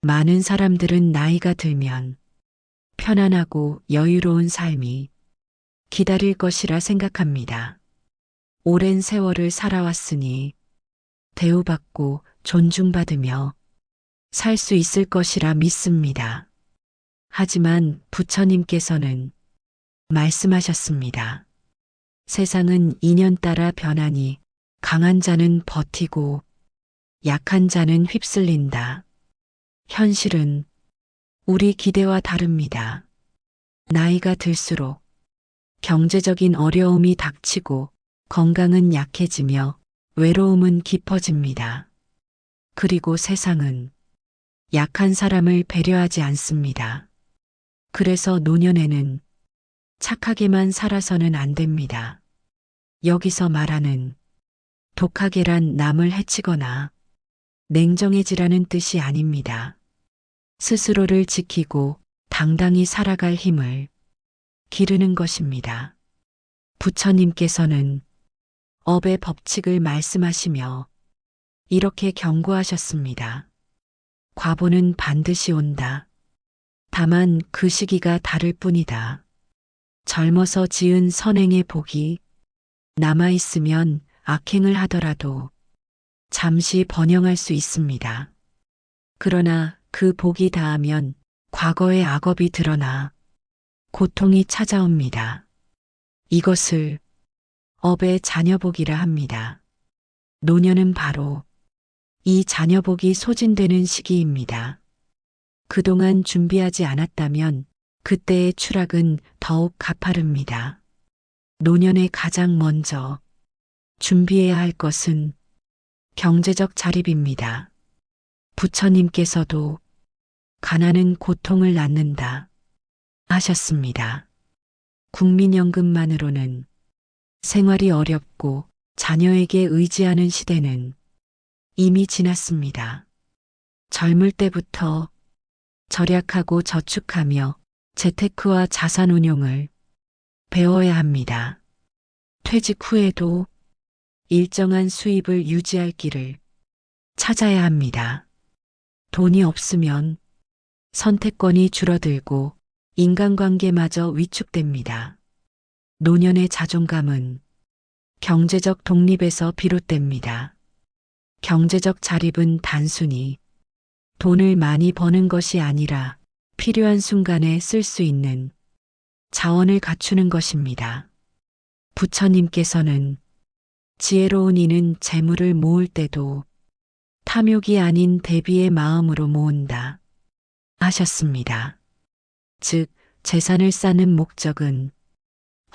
많은 사람들은 나이가 들면 편안하고 여유로운 삶이 기다릴 것이라 생각합니다. 오랜 세월을 살아왔으니 대우받고 존중받으며 살 수 있을 것이라 믿습니다. 하지만 부처님께서는 말씀하셨습니다. 세상은 인연 따라 변하니 강한 자는 버티고 약한 자는 휩쓸린다. 현실은 우리 기대와 다릅니다. 나이가 들수록 경제적인 어려움이 닥치고 건강은 약해지며 외로움은 깊어집니다. 그리고 세상은 약한 사람을 배려하지 않습니다. 그래서 노년에는 착하게만 살아서는 안 됩니다. 여기서 말하는 독하게란 남을 해치거나 냉정해지라는 뜻이 아닙니다. 스스로를 지키고 당당히 살아갈 힘을 기르는 것입니다. 부처님께서는 업의 법칙을 말씀하시며 이렇게 경고하셨습니다. 과보는 반드시 온다. 다만 그 시기가 다를 뿐이다. 젊어서 지은 선행의 복이 남아있으면 악행을 하더라도 잠시 번영할 수 있습니다. 그러나 그 복이 다하면 과거의 악업이 드러나 고통이 찾아옵니다. 이것을 업의 자녀복이라 합니다. 노년은 바로 이 자녀복이 소진되는 시기입니다. 그동안 준비하지 않았다면 그때의 추락은 더욱 가파릅니다. 노년에 가장 먼저 준비해야 할 것은 경제적 자립입니다. 부처님께서도 가난은 고통을 낳는다 하셨습니다. 국민연금만으로는 생활이 어렵고 자녀에게 의지하는 시대는 이미 지났습니다. 젊을 때부터 절약하고 저축하며 재테크와 자산 운용을 배워야 합니다. 퇴직 후에도 일정한 수입을 유지할 길을 찾아야 합니다. 돈이 없으면 선택권이 줄어들고 인간관계마저 위축됩니다. 노년의 자존감은 경제적 독립에서 비롯됩니다. 경제적 자립은 단순히 돈을 많이 버는 것이 아니라 필요한 순간에 쓸 수 있는 자원을 갖추는 것입니다. 부처님께서는 지혜로운 이는 재물을 모을 때도 탐욕이 아닌 대비의 마음으로 모은다 하셨습니다. 즉, 재산을 쌓는 목적은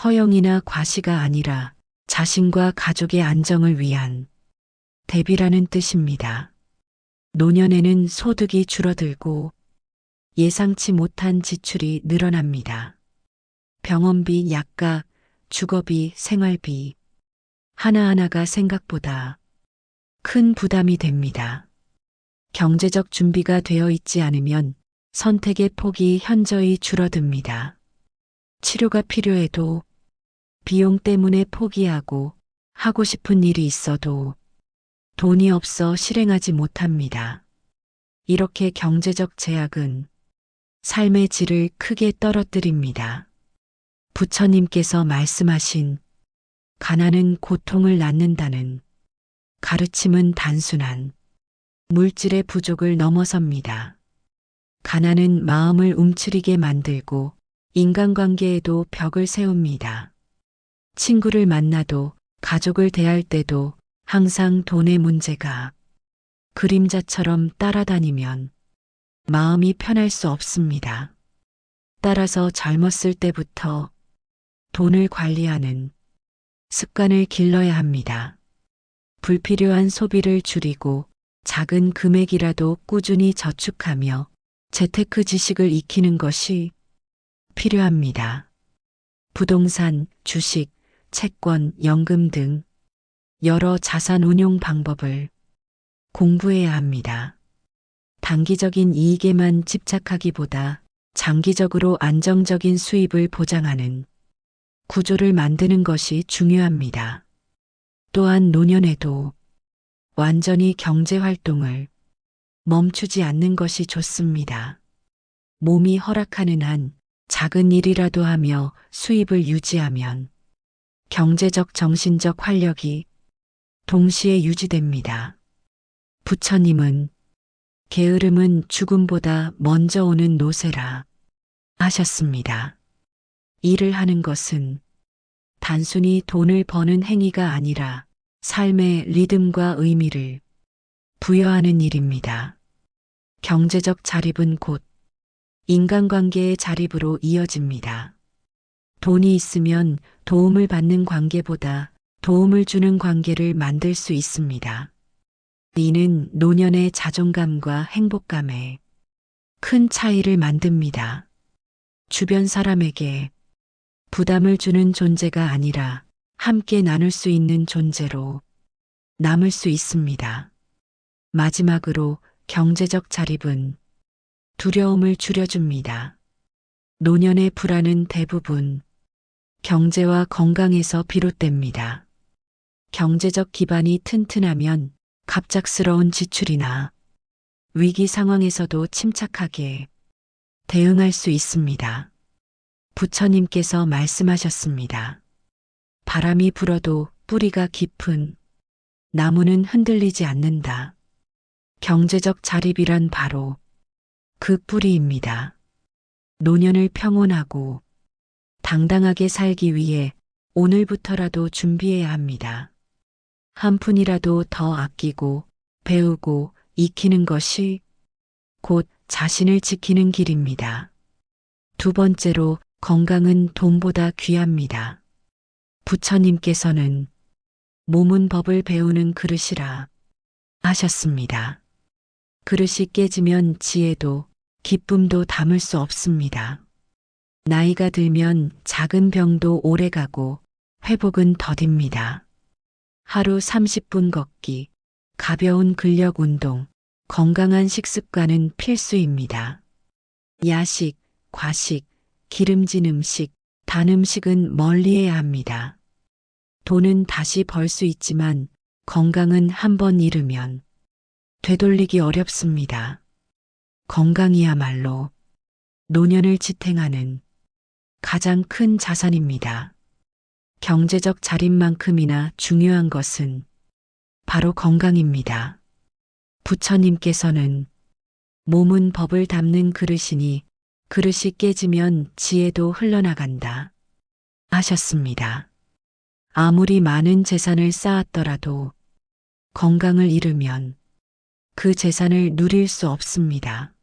허영이나 과시가 아니라 자신과 가족의 안정을 위한 대비라는 뜻입니다. 노년에는 소득이 줄어들고 예상치 못한 지출이 늘어납니다. 병원비, 약가, 주거비, 생활비 하나하나가 생각보다 큰 부담이 됩니다. 경제적 준비가 되어 있지 않으면 선택의 폭이 현저히 줄어듭니다. 치료가 필요해도 비용 때문에 포기하고 하고 싶은 일이 있어도 돈이 없어 실행하지 못합니다. 이렇게 경제적 제약은 삶의 질을 크게 떨어뜨립니다. 부처님께서 말씀하신 가난은 고통을 낳는다는 가르침은 단순한 물질의 부족을 넘어섭니다. 가난은 마음을 움츠리게 만들고 인간관계에도 벽을 세웁니다. 친구를 만나도 가족을 대할 때도 항상 돈의 문제가 그림자처럼 따라다니면 마음이 편할 수 없습니다. 따라서 젊었을 때부터 돈을 관리하는 습관을 길러야 합니다. 불필요한 소비를 줄이고 작은 금액이라도 꾸준히 저축하며 재테크 지식을 익히는 것이 필요합니다. 부동산, 주식, 채권, 연금 등 여러 자산 운용 방법을 공부해야 합니다. 단기적인 이익에만 집착하기보다 장기적으로 안정적인 수입을 보장하는 구조를 만드는 것이 중요합니다. 또한 노년에도 완전히 경제 활동을 멈추지 않는 것이 좋습니다. 몸이 허락하는 한 작은 일이라도 하며 수입을 유지하면 경제적, 정신적 활력이 동시에 유지됩니다. 부처님은 게으름은 죽음보다 먼저 오는 노세라 하셨습니다. 일을 하는 것은 단순히 돈을 버는 행위가 아니라 삶의 리듬과 의미를 부여하는 일입니다. 경제적 자립은 곧 인간관계의 자립으로 이어집니다. 돈이 있으면 도움을 받는 관계보다 도움을 주는 관계를 만들 수 있습니다. 이는 노년의 자존감과 행복감에 큰 차이를 만듭니다. 주변 사람에게 부담을 주는 존재가 아니라 함께 나눌 수 있는 존재로 남을 수 있습니다. 마지막으로 경제적 자립은 두려움을 줄여줍니다. 노년의 불안은 대부분 경제와 건강에서 비롯됩니다. 경제적 기반이 튼튼하면 갑작스러운 지출이나 위기 상황에서도 침착하게 대응할 수 있습니다. 부처님께서 말씀하셨습니다. 바람이 불어도 뿌리가 깊은 나무는 흔들리지 않는다. 경제적 자립이란 바로 그 뿌리입니다. 노년을 평온하고 당당하게 살기 위해 오늘부터라도 준비해야 합니다. 한 푼이라도 더 아끼고 배우고 익히는 것이 곧 자신을 지키는 길입니다. 두 번째로 건강은 돈보다 귀합니다. 부처님께서는 몸은 법을 배우는 그릇이라 하셨습니다. 그릇이 깨지면 지혜도 기쁨도 담을 수 없습니다. 나이가 들면 작은 병도 오래가고 회복은 더딥니다. 하루 30분 걷기, 가벼운 근력 운동, 건강한 식습관은 필수입니다. 야식, 과식, 기름진 음식, 단 음식은 멀리해야 합니다. 돈은 다시 벌 수 있지만 건강은 한 번 잃으면 되돌리기 어렵습니다. 건강이야말로 노년을 지탱하는 가장 큰 자산입니다. 경제적 자립만큼이나 중요한 것은 바로 건강입니다. 부처님께서는 몸은 법을 담는 그릇이니 그릇이 깨지면 지혜도 흘러나간다 하셨습니다. 아무리 많은 재산을 쌓았더라도 건강을 잃으면 그 재산을 누릴 수 없습니다.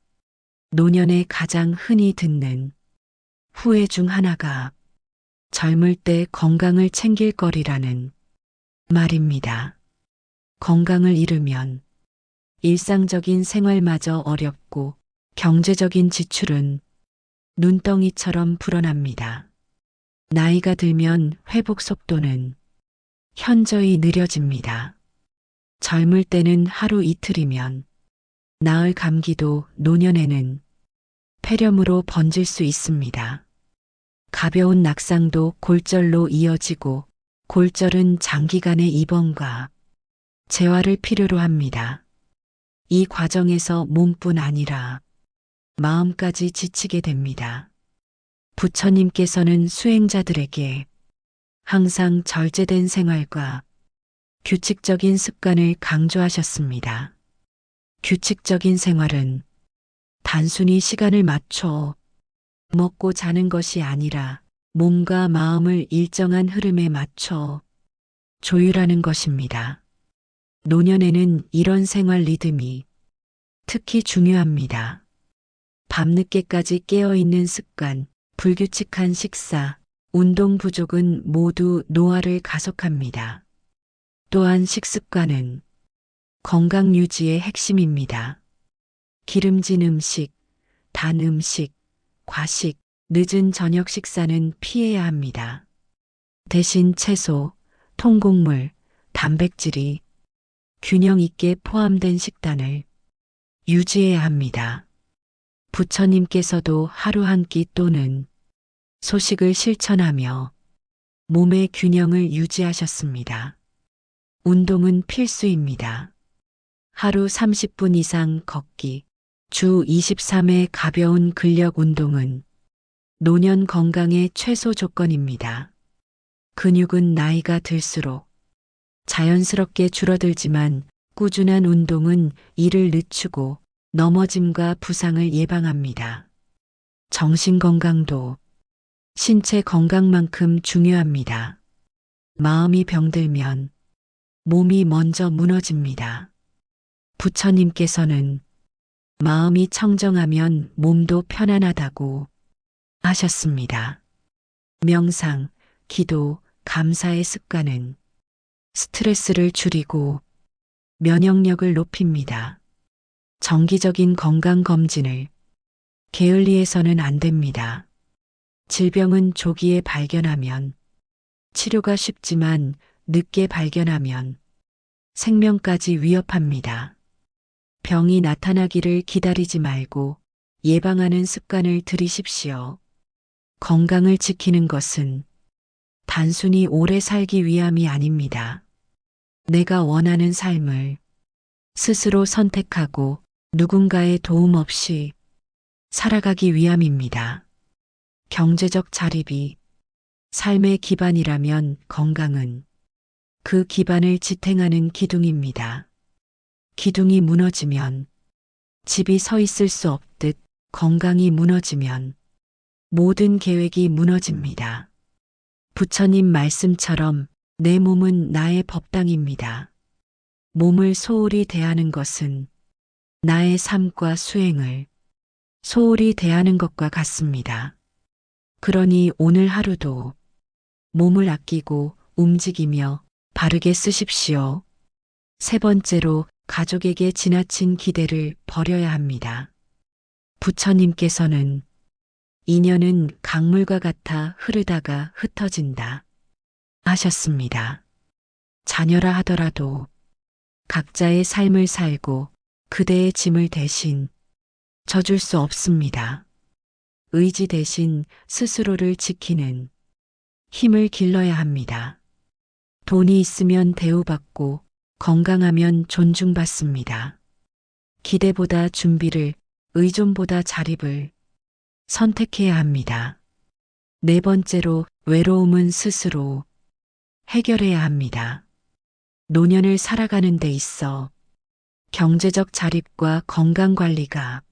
노년에 가장 흔히 듣는 후회 중 하나가 젊을 때 건강을 챙길 거리라는 말입니다. 건강을 잃으면 일상적인 생활마저 어렵고 경제적인 지출은 눈덩이처럼 불어납니다. 나이가 들면 회복 속도는 현저히 느려집니다. 젊을 때는 하루 이틀이면 나을 감기도 노년에는 폐렴으로 번질 수 있습니다. 가벼운 낙상도 골절로 이어지고 골절은 장기간의 입원과 재활을 필요로 합니다. 이 과정에서 몸뿐 아니라 마음까지 지치게 됩니다. 부처님께서는 수행자들에게 항상 절제된 생활과 규칙적인 습관을 강조하셨습니다. 규칙적인 생활은 단순히 시간을 맞춰 먹고 자는 것이 아니라 몸과 마음을 일정한 흐름에 맞춰 조율하는 것입니다. 노년에는 이런 생활 리듬이 특히 중요합니다. 밤늦게까지 깨어있는 습관, 불규칙한 식사, 운동 부족은 모두 노화를 가속합니다. 또한 식습관은 건강 유지의 핵심입니다. 기름진 음식, 단 음식, 과식, 늦은 저녁 식사는 피해야 합니다. 대신 채소, 통곡물, 단백질이 균형 있게 포함된 식단을 유지해야 합니다. 부처님께서도 하루 한 끼 또는 소식을 실천하며 몸의 균형을 유지하셨습니다. 운동은 필수입니다. 하루 30분 이상 걷기, 주 23회 가벼운 근력 운동은 노년 건강의 최소 조건입니다. 근육은 나이가 들수록 자연스럽게 줄어들지만 꾸준한 운동은 이를 늦추고 넘어짐과 부상을 예방합니다. 정신 건강도 신체 건강만큼 중요합니다. 마음이 병들면 몸이 먼저 무너집니다. 부처님께서는 마음이 청정하면 몸도 편안하다고 하셨습니다. 명상, 기도, 감사의 습관은 스트레스를 줄이고 면역력을 높입니다. 정기적인 건강검진을 게을리해서는 안 됩니다. 질병은 조기에 발견하면 치료가 쉽지만 늦게 발견하면 생명까지 위협합니다. 병이 나타나기를 기다리지 말고 예방하는 습관을 들이십시오. 건강을 지키는 것은 단순히 오래 살기 위함이 아닙니다. 내가 원하는 삶을 스스로 선택하고 누군가의 도움 없이 살아가기 위함입니다. 경제적 자립이 삶의 기반이라면 건강은 그 기반을 지탱하는 기둥입니다. 기둥이 무너지면 집이 서 있을 수 없듯 건강이 무너지면 모든 계획이 무너집니다. 부처님 말씀처럼 내 몸은 나의 법당입니다. 몸을 소홀히 대하는 것은 나의 삶과 수행을 소홀히 대하는 것과 같습니다. 그러니 오늘 하루도 몸을 아끼고 움직이며 바르게 쓰십시오. 세 번째로 가족에게 지나친 기대를 버려야 합니다. 부처님께서는 인연은 강물과 같아 흐르다가 흩어진다 하셨습니다. 자녀라 하더라도 각자의 삶을 살고 그대의 짐을 대신 져줄 수 없습니다. 의지 대신 스스로를 지키는 힘을 길러야 합니다. 돈이 있으면 대우받고 건강하면 존중받습니다. 기대보다 준비를, 의존보다 자립을 선택해야 합니다. 네 번째로 외로움은 스스로 해결해야 합니다. 노년을 살아가는 데 있어 경제적 자립과 건강 관리가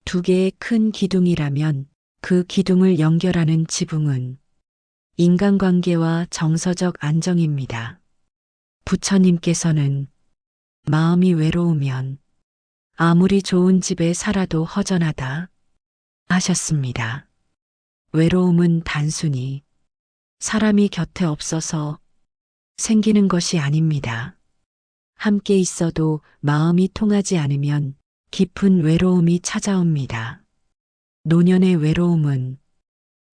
두 개의 큰 기둥이라면 그 기둥을 연결하는 지붕은 인간관계와 정서적 안정입니다. 부처님께서는 마음이 외로우면 아무리 좋은 집에 살아도 허전하다 하셨습니다. 외로움은 단순히 사람이 곁에 없어서 생기는 것이 아닙니다. 함께 있어도 마음이 통하지 않으면 깊은 외로움이 찾아옵니다. 노년의 외로움은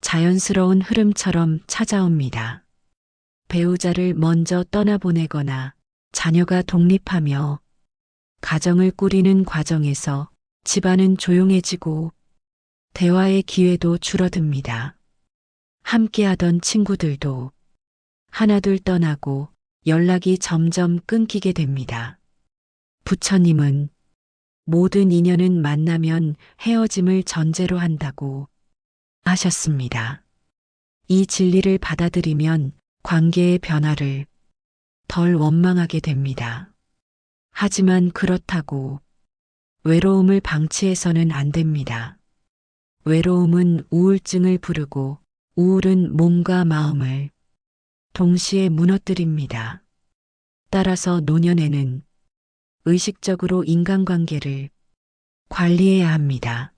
자연스러운 흐름처럼 찾아옵니다. 배우자를 먼저 떠나보내거나 자녀가 독립하며 가정을 꾸리는 과정에서 집안은 조용해지고 대화의 기회도 줄어듭니다. 함께하던 친구들도 하나둘 떠나고 연락이 점점 끊기게 됩니다. 부처님은 모든 인연은 만나면 헤어짐을 전제로 한다고 하셨습니다. 이 진리를 받아들이면 관계의 변화를 덜 원망하게 됩니다. 하지만 그렇다고 외로움을 방치해서는 안 됩니다. 외로움은 우울증을 부르고 우울은 몸과 마음을 동시에 무너뜨립니다. 따라서 노년에는 의식적으로 인간관계를 관리해야 합니다.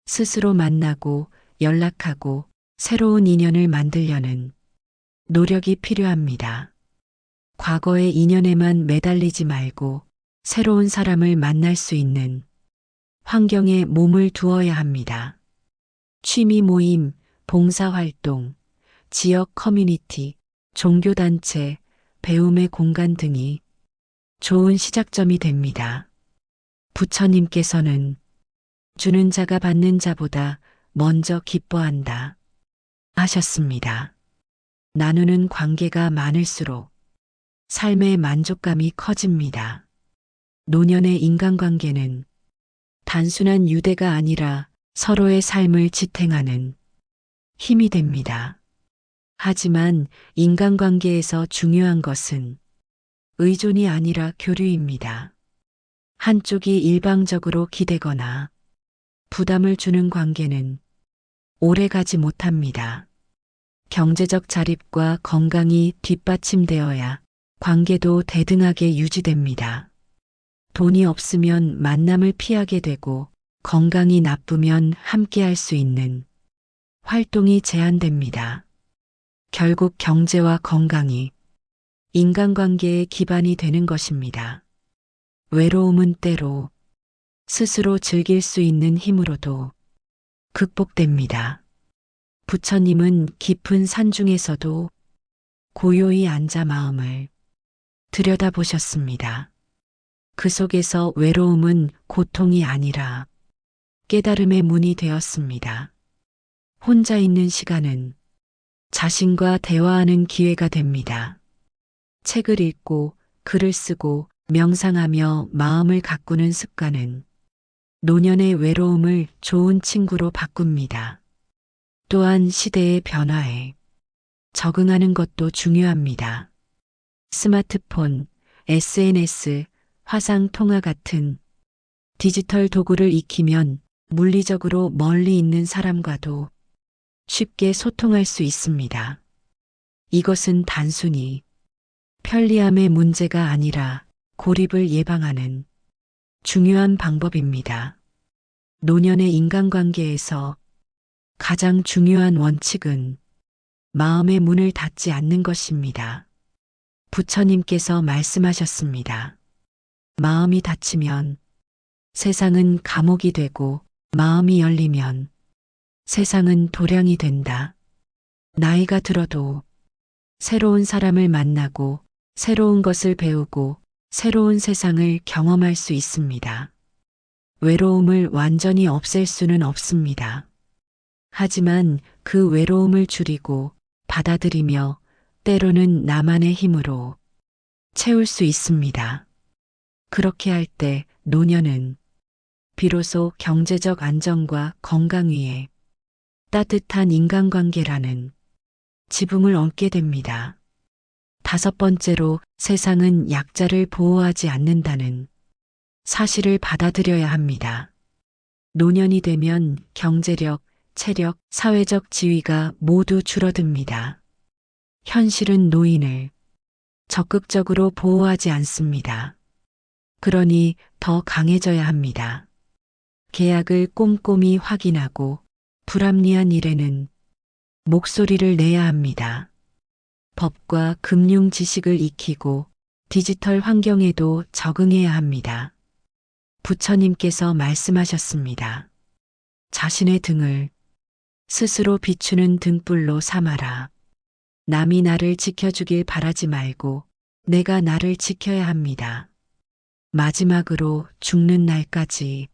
스스로 만나고 연락하고 새로운 인연을 만들려는 노력이 필요합니다. 과거의 인연에만 매달리지 말고 새로운 사람을 만날 수 있는 환경에 몸을 두어야 합니다. 취미 모임, 봉사활동, 지역 커뮤니티, 종교단체, 배움의 공간 등이 좋은 시작점이 됩니다. 부처님께서는 주는 자가 받는 자보다 먼저 기뻐한다 하셨습니다. 나누는 관계가 많을수록 삶의 만족감이 커집니다. 노년의 인간관계는 단순한 유대가 아니라 서로의 삶을 지탱하는 힘이 됩니다. 하지만 인간관계에서 중요한 것은 의존이 아니라 교류입니다. 한쪽이 일방적으로 기대거나 부담을 주는 관계는 오래 가지 못합니다. 경제적 자립과 건강이 뒷받침되어야 관계도 대등하게 유지됩니다. 돈이 없으면 만남을 피하게 되고 건강이 나쁘면 함께할 수 있는 활동이 제한됩니다. 결국 경제와 건강이 인간관계의 기반이 되는 것입니다. 외로움은 때로 스스로 즐길 수 있는 힘으로도 극복됩니다. 부처님은 깊은 산 중에서도 고요히 앉아 마음을 들여다보셨습니다. 그 속에서 외로움은 고통이 아니라 깨달음의 문이 되었습니다. 혼자 있는 시간은 자신과 대화하는 기회가 됩니다. 책을 읽고 글을 쓰고 명상하며 마음을 가꾸는 습관은 노년의 외로움을 좋은 친구로 바꿉니다. 또한 시대의 변화에 적응하는 것도 중요합니다. 스마트폰, SNS, 화상 통화 같은 디지털 도구를 익히면 물리적으로 멀리 있는 사람과도 쉽게 소통할 수 있습니다. 이것은 단순히 편리함의 문제가 아니라 고립을 예방하는 중요한 방법입니다. 노년의 인간관계에서 가장 중요한 원칙은 마음의 문을 닫지 않는 것입니다. 부처님께서 말씀하셨습니다. 마음이 닫히면 세상은 감옥이 되고 마음이 열리면 세상은 도량이 된다. 나이가 들어도 새로운 사람을 만나고 새로운 것을 배우고 새로운 세상을 경험할 수 있습니다. 외로움을 완전히 없앨 수는 없습니다. 하지만 그 외로움을 줄이고 받아들이며 때로는 나만의 힘으로 채울 수 있습니다. 그렇게 할 때 노년은 비로소 경제적 안정과 건강 위에 따뜻한 인간관계라는 지붕을 얹게 됩니다. 다섯 번째로 세상은 약자를 보호하지 않는다는 사실을 받아들여야 합니다. 노년이 되면 경제력, 체력, 사회적 지위가 모두 줄어듭니다. 현실은 노인을 적극적으로 보호하지 않습니다. 그러니 더 강해져야 합니다. 계약을 꼼꼼히 확인하고 불합리한 일에는 목소리를 내야 합니다. 법과 금융 지식을 익히고 디지털 환경에도 적응해야 합니다. 부처님께서 말씀하셨습니다. 자신의 등을 스스로 비추는 등불로 삼아라. 남이 나를 지켜주길 바라지 말고 내가 나를 지켜야 합니다. 마지막으로 죽는 날까지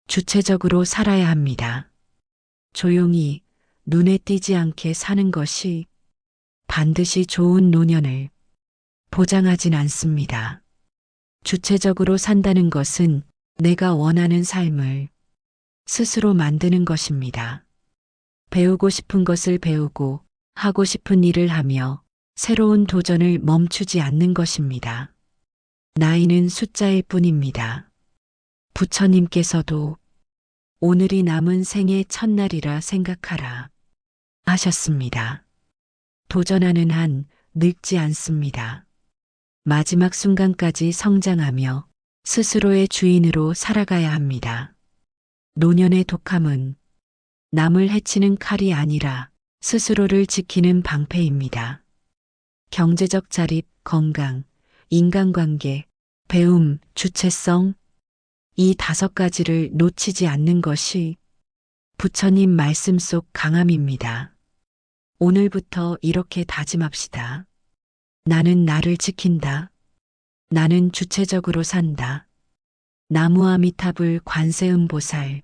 주체적으로 살아야 합니다. 조용히 눈에 띄지 않게 사는 것이 반드시 좋은 노년을 보장하진 않습니다. 주체적으로 산다는 것은 내가 원하는 삶을 스스로 만드는 것입니다. 배우고 싶은 것을 배우고 하고 싶은 일을 하며 새로운 도전을 멈추지 않는 것입니다. 나이는 숫자일 뿐입니다. 부처님께서도 오늘이 남은 생의 첫날이라 생각하라 하셨습니다. 도전하는 한 늙지 않습니다. 마지막 순간까지 성장하며 스스로의 주인으로 살아가야 합니다. 노년의 독함은 남을 해치는 칼이 아니라 스스로를 지키는 방패입니다. 경제적 자립, 건강, 인간관계, 배움, 주체성, 이 다섯 가지를 놓치지 않는 것이 부처님 말씀 속 강함입니다. 오늘부터 이렇게 다짐합시다. 나는 나를 지킨다. 나는 주체적으로 산다. 나무아미타불 관세음보살